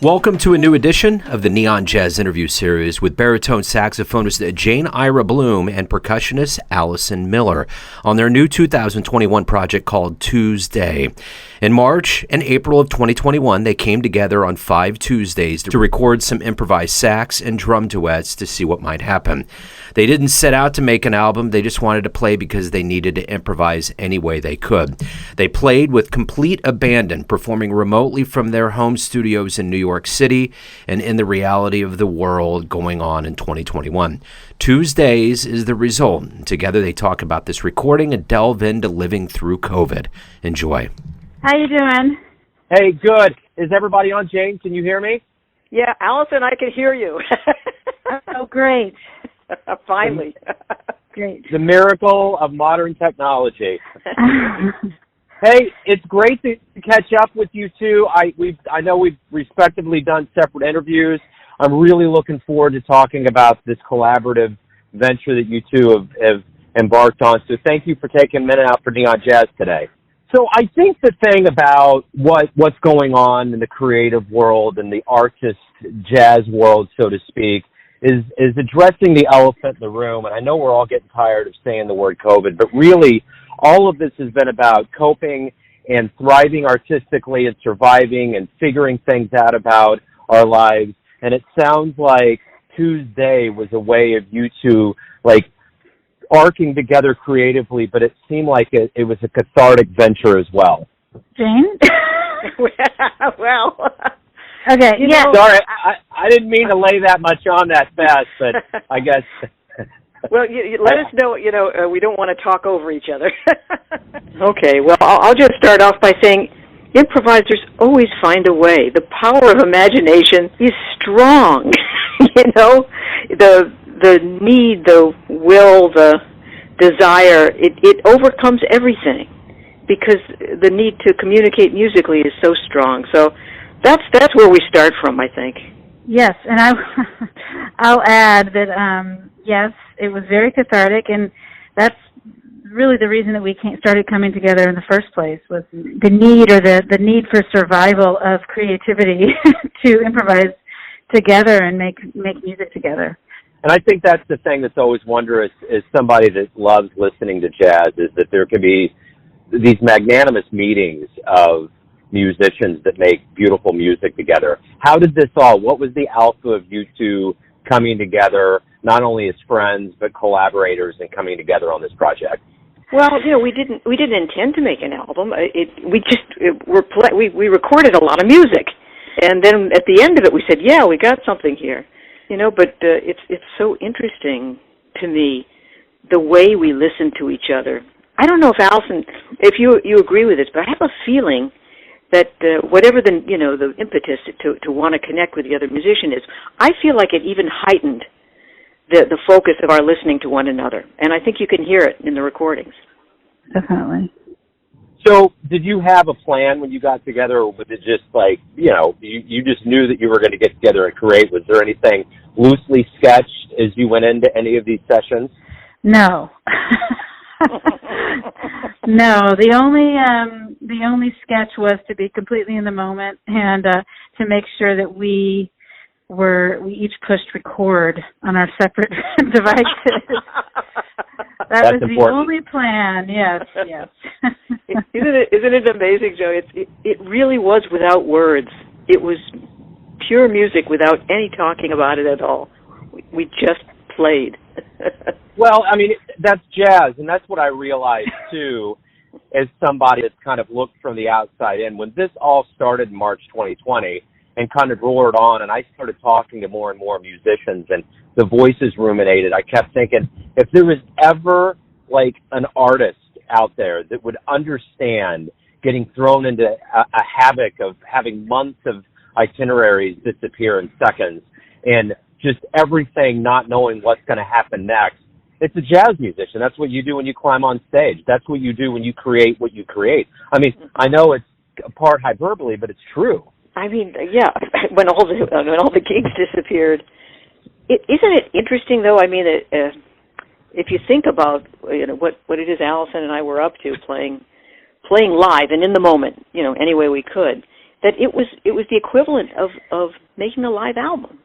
Welcome to a new edition of the Neon Jazz interview series with baritone saxophonist Jane Ira Bloom and percussionist Alison Miller on their new 2021 project called Tues Days. In March and April of 2021, they came together on 5 Tuesdays to record some improvised sax and drum duets to see what might happen. They didn't set out to make an album, they just wanted to play because they needed to improvise any way they could. They played with complete abandon, performing remotely from their home studios in New York City and in the reality of the world going on in 2021. Tues Days is the result. Together they talk about this recording and delve into living through COVID. Enjoy. How you doing? Hey, good. Is everybody on, Jane? Can you hear me? Yeah, Alison, I can hear you. Oh, great. Finally. Great. The miracle of modern technology. Hey, it's great to catch up with you two. I know we've respectively done separate interviews. I'm really looking forward to talking about this collaborative venture that you two have embarked on. So thank you for taking a minute out for Neon Jazz today. So I think the thing about what's going on in the creative world and the artist jazz world, so to speak, is addressing the elephant in the room. And I know we're all getting tired of saying the word COVID, but really all of this has been about coping and thriving artistically and surviving and figuring things out about our lives. And it sounds like Tues Days was a way of you two, like, arcing together creatively, but it seemed like it was a cathartic venture as well. Jane? Well, okay, yeah. Sorry, I didn't mean to lay that much on that fast, but I guess. Well, you let us know, we don't want to talk over each other. Okay, well, I'll just start off by saying improvisers always find a way. The power of imagination is strong, the need, the will, the desire, it overcomes everything because the need to communicate musically is so strong. So that's where we start from, I think. Yes, and I'll add that, yes, it was very cathartic, and that's really the reason that we started coming together in the first place, was the need, or the need for survival of creativity to improvise together and make music together. And I think that's the thing that's always wondrous as somebody that loves listening to jazz, is that there can be these magnanimous meetings of musicians that make beautiful music together. How did this what was the alpha of you two coming together, not only as friends, but collaborators, and coming together on this project? Well, we didn't intend to make an album. We recorded a lot of music. And then at the end of it, we said, yeah, we got something here. But it's so interesting to me, the way we listen to each other. I don't know if Alison, if you agree with this, but I have a feeling that whatever the impetus to want to connect with the other musician is, I feel like it even heightened the focus of our listening to one another. And I think you can hear it in the recordings. Definitely. So did you have a plan when you got together, or was it just like, you just knew that you were going to get together and create? Was there anything loosely sketched as you went into any of these sessions? No. No, the only sketch was to be completely in the moment and to make sure that we each pushed record on our separate devices. That was the only plan. Yes. Isn't it amazing, Joe? It really was without words. It was pure music without any talking about it at all. We just played. Well, I mean, that's jazz, and that's what I realized, too, as somebody that's kind of looked from the outside in. When this all started in March 2020 and kind of roared on, and I started talking to more and more musicians, and the voices ruminated, I kept thinking, if there was ever, like, an artist out there that would understand getting thrown into a havoc of having months of itineraries disappear in seconds and just everything not knowing what's going to happen next, it's a jazz musician. That's what you do when you climb on stage. That's what you do when you create what you create. I mean, I know it's part hyperbole, but it's true. I mean, yeah, when all the gigs disappeared. Isn't it interesting, though? I mean, if you think about what it is Alison and I were up to playing live and in the moment, any way we could, that it was the equivalent of making a live album.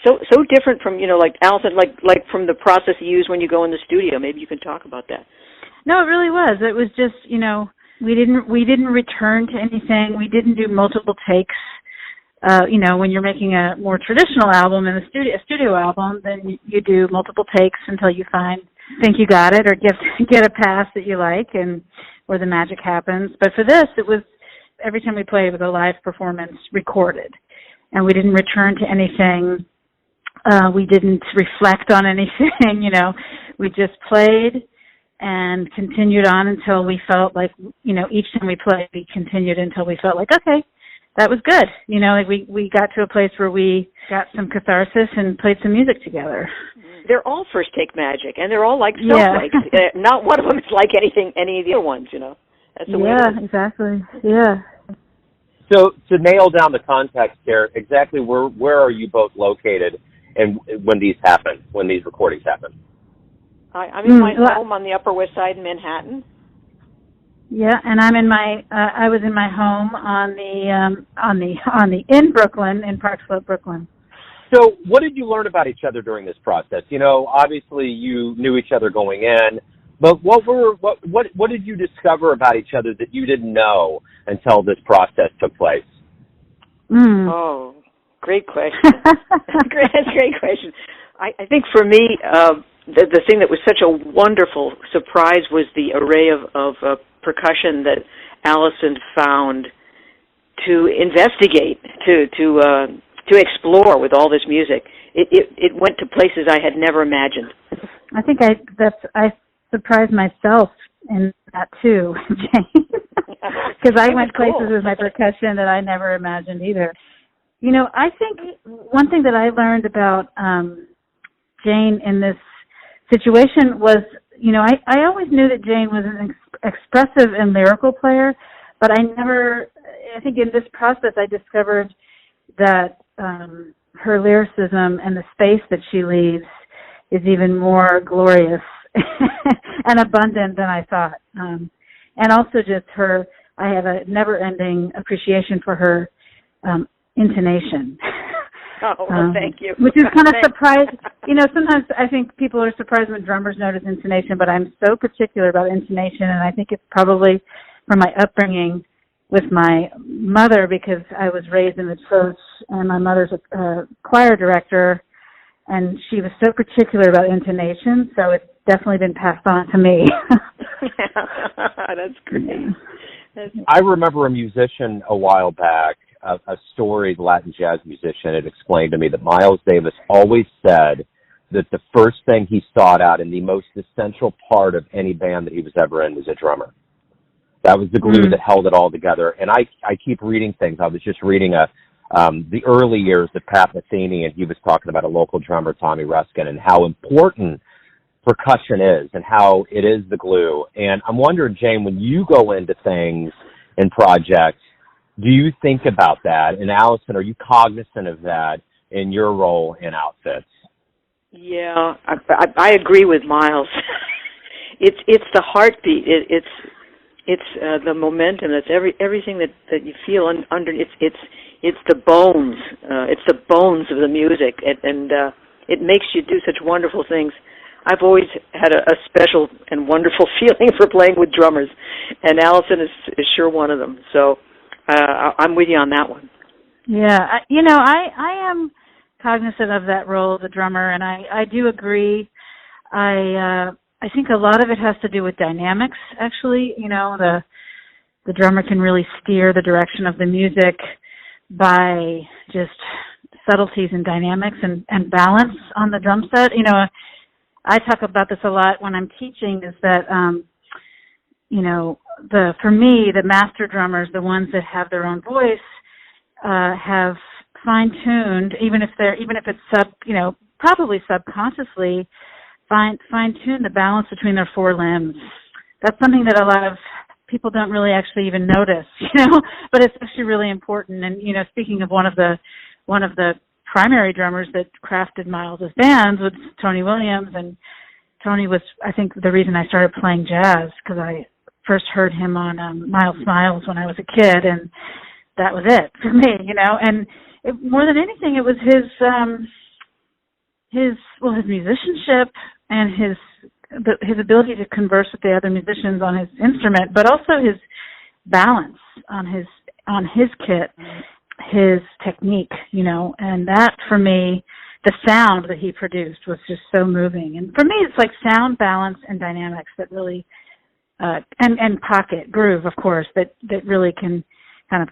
So different from like Alison, like from the process you use when you go in the studio. Maybe you can talk about that. No, it really was. It was just we didn't return to anything. We didn't do multiple takes. When you're making a more traditional album in a studio album, then you do multiple takes until you think you got it or get a pass that you like and where the magic happens. But for this, it was every time we played with a live performance recorded, and we didn't return to anything. We didn't reflect on anything. We just played and continued on until we felt like each time we played, we continued until we felt like okay. That was good. We got to a place where we got some catharsis and played some music together. They're all first take magic, and they're all like snowflakes. Yeah. Not one of them is like any of the other ones, That's the way it is. Exactly. Yeah. So to nail down the context here, exactly where are you both located and when these recordings happen? I'm in my home on the Upper West Side in Manhattan. Yeah, and I'm in I was in my home in Brooklyn, in Park Slope, Brooklyn. So what did you learn about each other during this process? Obviously you knew each other going in, but what did you discover about each other that you didn't know until this process took place? Oh, great question. That's a great question. I think for me, the thing that was such a wonderful surprise was the array of percussion that Alison found to investigate, to explore with all this music. It went to places I had never imagined. I think I surprised myself in that too, Jane, because I went places with my percussion that I never imagined either. I think one thing that I learned about Jane in this situation was, I always knew that Jane was an expressive and lyrical player, but I think in this process I discovered that her lyricism and the space that she leaves is even more glorious and abundant than I thought. And also just I have a never-ending appreciation for her intonation. Oh, well, thank you. Which is kind of surprised. Sometimes I think people are surprised when drummers notice intonation, but I'm so particular about intonation, and I think it's probably from my upbringing with my mother, because I was raised in the church, and my mother's a choir director, and she was so particular about intonation, so it's definitely been passed on to me. That's great. I remember a musician a while back, a storied Latin jazz musician, had explained to me that Miles Davis always said that the first thing he sought out and the most essential part of any band that he was ever in was a drummer. That was the glue that held it all together. And I keep reading things. I was just reading the early years of Pat Metheny, and he was talking about a local drummer, Tommy Ruskin, and how important percussion is and how it is the glue. And I'm wondering, Jane, when you go into things and projects, do you think about that? And Alison, are you cognizant of that in your role in outfits? Yeah, I agree with Miles. It's the heartbeat. It's the momentum. That's everything that you feel under. It's the bones. It's the bones of the music, and it makes you do such wonderful things. I've always had a special and wonderful feeling for playing with drummers, and Alison is sure one of them. So I'm with you on that one. Yeah, I am cognizant of that role as a drummer, and I do agree. I think a lot of it has to do with dynamics, actually. The drummer can really steer the direction of the music by just subtleties and dynamics and balance on the drum set. I talk about this a lot when I'm teaching, is that, for me, the master drummers, the ones that have their own voice, have fine-tuned, even if it's probably subconsciously, fine-tune the balance between their four limbs. That's something that a lot of people don't really actually even notice, but it's actually really important. And, speaking of one of the primary drummers that crafted Miles' bands was Tony Williams, and Tony was, I think, the reason I started playing jazz, because I first heard him on Miles Smiles when I was a kid, and that was it for me, And more than anything, it was his musicianship and his ability to converse with the other musicians on his instrument, but also his balance on his kit, his technique, and that for me, the sound that he produced was just so moving. And for me, it's like sound, balance, and dynamics that really, and pocket, groove, of course, that really can kind of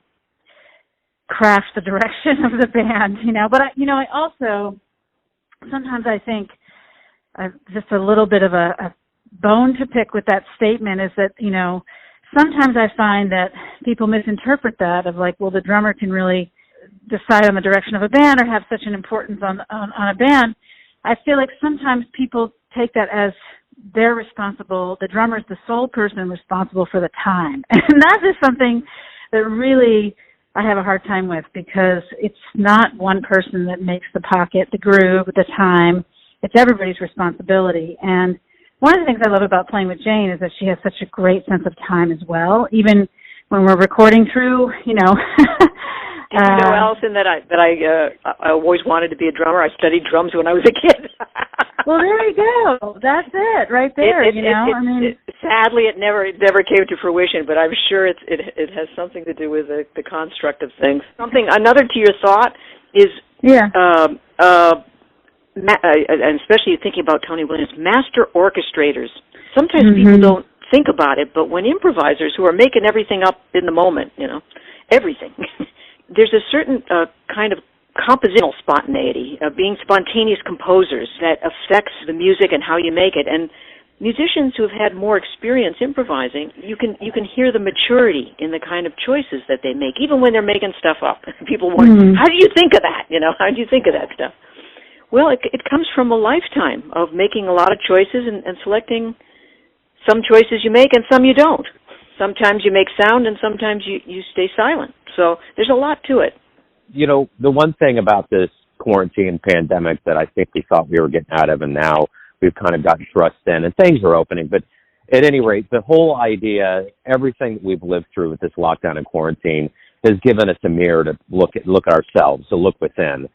craft the direction of the band, But, I also, sometimes I think just a little bit of a bone to pick with that statement is that, sometimes I find that people misinterpret that of like, well, the drummer can really decide on the direction of a band or have such an importance on a band. I feel like sometimes people take that as they're responsible, the drummer's the sole person responsible for the time. And that is something that really I have a hard time with, because it's not one person that makes the pocket, the groove, the time. It's everybody's responsibility. And one of the things I love about playing with Jane is that she has such a great sense of time as well, even when we're recording through, Alison, that I always wanted to be a drummer. I studied drums when I was a kid. Well, there you go. That's it, right there. Sadly, it never came to fruition, but I'm sure it has something to do with the construct of things. Another to your thought is, and especially thinking about Tony Williams, master orchestrators. Sometimes people don't think about it, but when improvisers who are making everything up in the moment, everything, there's a certain kind of compositional spontaneity, being spontaneous composers that affects the music and how you make it. And musicians who have had more experience improvising, you can hear the maturity in the kind of choices that they make, even when they're making stuff up. People wonder, how do you think of that? How do you think of that stuff? Well, it comes from a lifetime of making a lot of choices and selecting. Some choices you make and some you don't. Sometimes you make sound and sometimes you stay silent. So there's a lot to it. The one thing about this quarantine pandemic that I think we thought we were getting out of, and now we've kind of gotten thrust in and things are opening. But at any rate, the whole idea, everything that we've lived through with this lockdown and quarantine has given us a mirror to look at ourselves, to look within.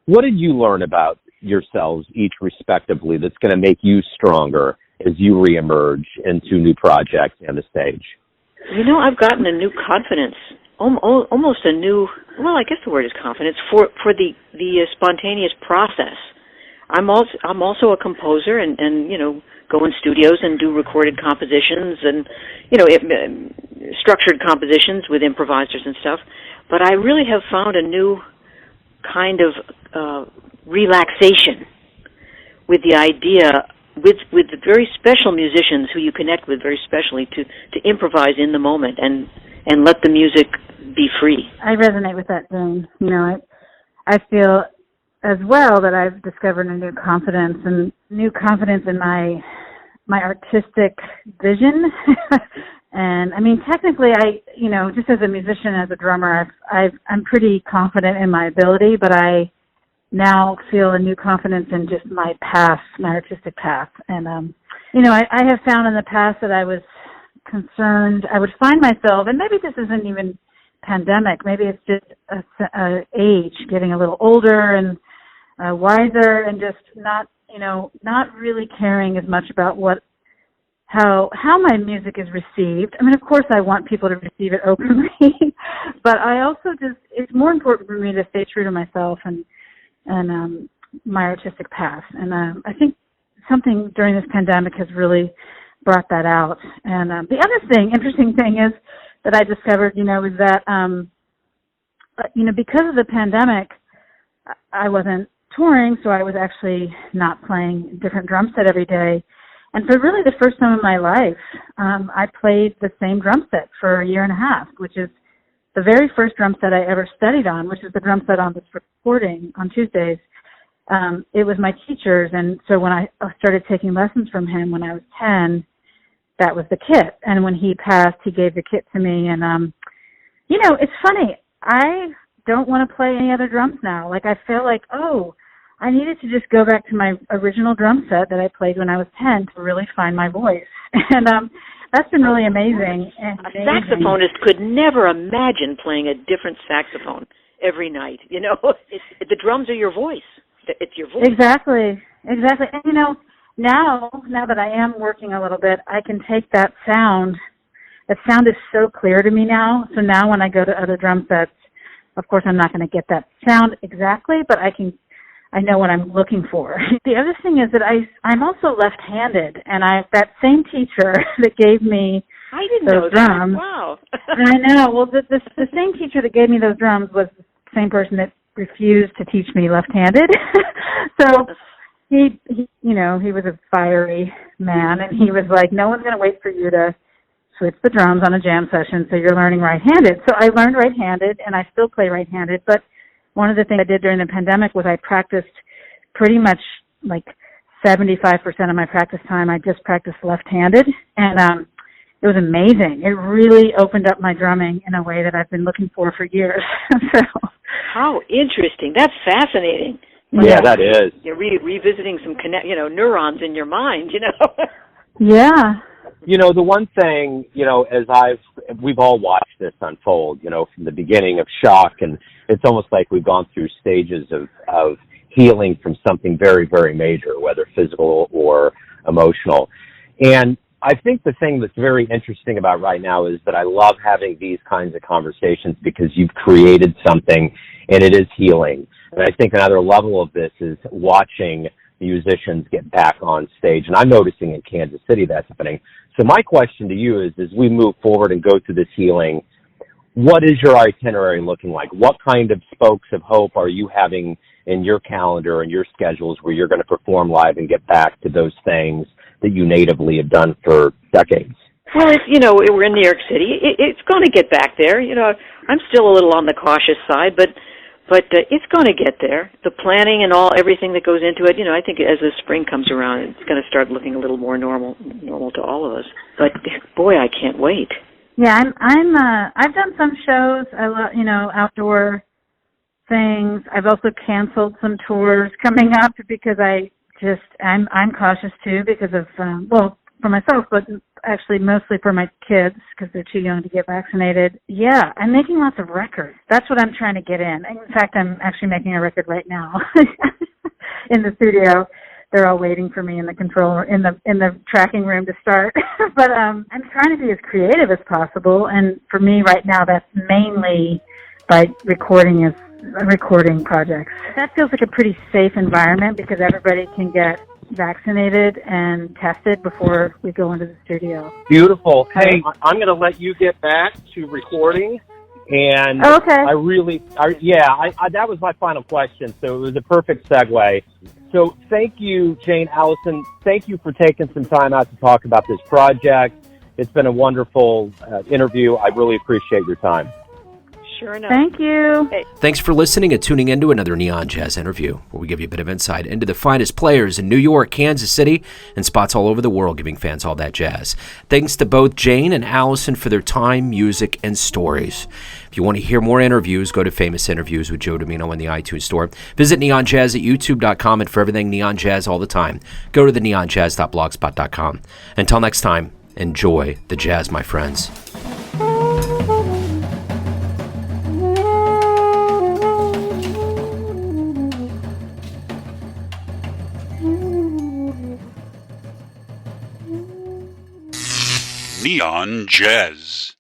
What did you learn about yourselves, each respectively, that's going to make you stronger as you reemerge into new projects and the stage? I've gotten a new confidence, almost a new, I guess the word is confidence, for the spontaneous process. I'm also a composer and go in studios and do recorded compositions and, structured compositions with improvisers and stuff. But I really have found a new kind of relaxation with the idea, with the very special musicians who you connect with very specially, to improvise in the moment and let the music be free. I resonate with that, Jane. I feel as well that I've discovered a new confidence in my artistic vision. And technically just as a musician, as a drummer, I'm pretty confident in my ability, but I now feel a new confidence in just my path, my artistic path. And, I have found in the past that I was concerned, I would find myself, and maybe this isn't even pandemic, maybe it's just age, getting a little older and wiser, and just not really caring as much about how my music is received. Of course I want people to receive it openly, but I also it's more important for me to stay true to myself and my artistic path. And I think something during this pandemic has really brought that out. And the other interesting thing is that I discovered, is that, because of the pandemic, I wasn't touring, so I was actually not playing different drum set every day. And for really the first time in my life, I played the same drum set for a year and a half, which is the very first drum set I ever studied on, which is the drum set on this recording on Tues Days. It was my teacher's, and so when I started taking lessons from him when I was 10, that was the kit. And when he passed, he gave the kit to me. And, it's funny. I don't want to play any other drums now. I feel like, I needed to just go back to my original drum set that I played when I was 10 to really find my voice. And that's been really amazing. A saxophonist could never imagine playing a different saxophone every night. You know, the drums are your voice. It's your voice. Exactly. And, you know, now that I am working a little bit, I can take that sound. That sound is so clear to me now. So now when I go to other drum sets, of course I'm not going to get that sound exactly, but I know what I'm looking for. The other thing is that I'm also left-handed, and that same teacher that gave me I didn't those know drums. That. Wow. I know. Well, the same teacher that gave me those drums was the same person that refused to teach me left-handed. So he, you know, he was a fiery man, and he was like, no one's going to wait for you to switch the drums on a jam session, so you're learning right-handed. So I learned right-handed, and I still play right-handed, but one of the things I did during the pandemic was I practiced pretty much like 75% of my practice time. I just practiced left-handed, and it was amazing. It really opened up my drumming in a way that I've been looking for years. So, how interesting. That's fascinating. Yeah, that is. You're revisiting some neurons in your mind, you know. Yeah. You know, the one thing, you know, we've all watched this unfold, you know, from the beginning of shock, and it's almost like we've gone through stages of healing from something very, very major, whether physical or emotional. And I think the thing that's very interesting about right now is that I love having these kinds of conversations because you've created something and it is healing. And I think another level of this is watching musicians get back on stage. And I'm noticing in Kansas City that's happening. So my question to you is, as we move forward and go through this healing, what is your itinerary looking like? What kind of spokes of hope are you having in your calendar and your schedules where you're going to perform live and get back to those things that you natively have done for decades? Well, we're in New York City. It's going to get back there. You know, I'm still a little on the cautious side, but it's going to get there. The planning and everything that goes into it. You know, I think as the spring comes around, it's going to start looking a little more normal to all of us. But boy, I can't wait. Yeah, I've done some shows. I love, outdoor things. I've also canceled some tours coming up because I'm cautious too because of for myself, but actually mostly for my kids because they're too young to get vaccinated. Yeah, I'm making lots of records. That's what I'm trying to get in. In fact, I'm actually making a record right now in the studio. They're all waiting for me in the control in the tracking room to start. But I'm trying to be as creative as possible, and for me right now, that's mainly by recording projects. That feels like a pretty safe environment because everybody can get vaccinated and tested before we go into the studio. Beautiful. Hey, I'm going to let you get back to recording. And okay. That was my final question, so it was a perfect segue. So thank you, Jane, Alison. Thank you for taking some time out to talk about this project. It's been a wonderful interview. I really appreciate your time. Sure enough. Thank you. Hey. Thanks for listening and tuning into another Neon Jazz interview, where we give you a bit of insight into the finest players in New York, Kansas City, and spots all over the world, giving fans all that jazz. Thanks to both Jane and Alison for their time, music, and stories. If you want to hear more interviews, go to Famous Interviews with Joe Domino in the iTunes Store. Visit Neon Jazz at youtube.com, and for everything Neon Jazz all the time, go to the neonjazz.blogspot.com. Until next time, enjoy the jazz, my friends. Neon Jazz.